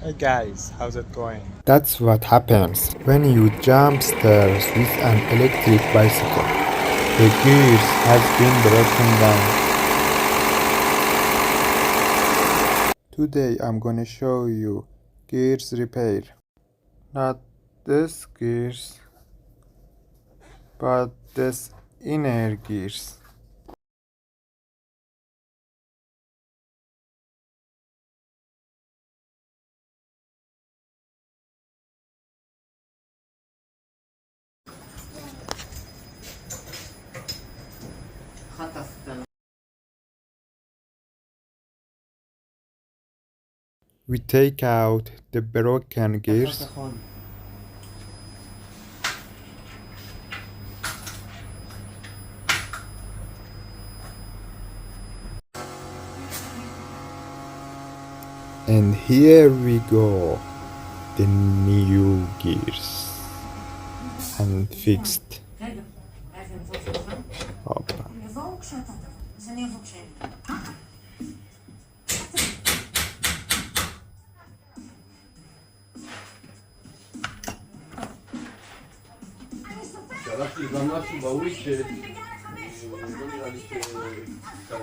Hey guys, how's it going? That's what happens when you jump stairs with an electric bicycle. The gears has been broken down. Today I'm gonna show you gears repair. Not this gears, but this inner gears. We take out the broken gears and here we go, the new gears and fixed. Hoppa. שלחתי גם משהו בוויצ'ט, לא נראה לי שקראת.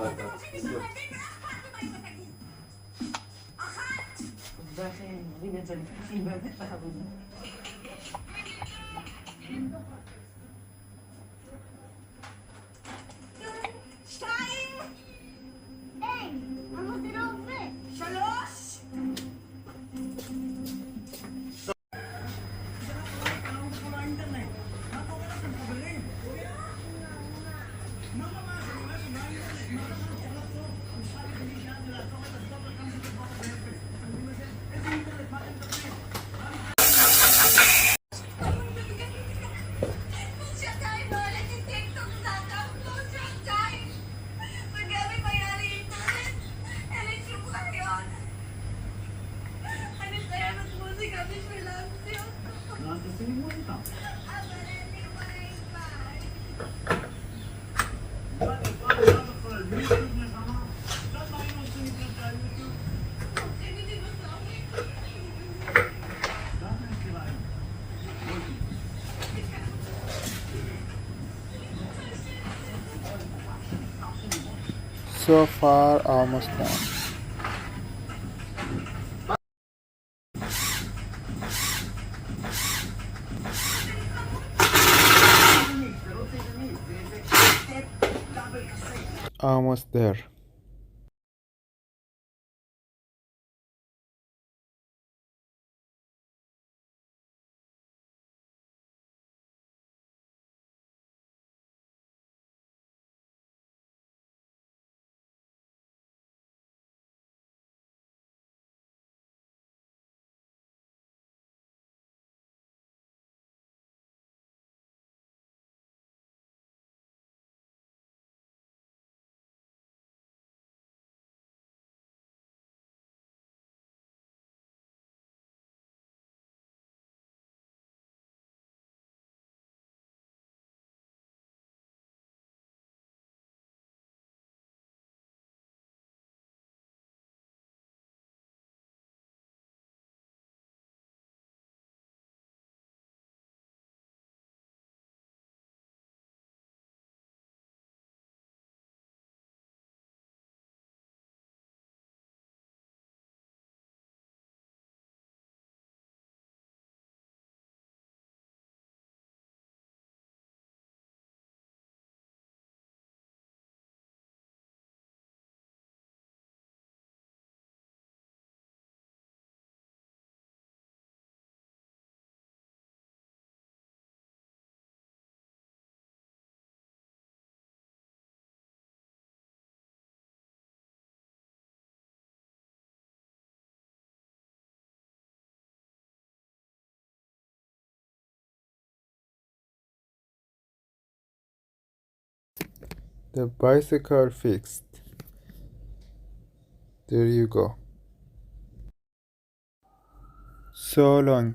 So far, almost done. Almost there. The bicycle fixed. There you go. So long.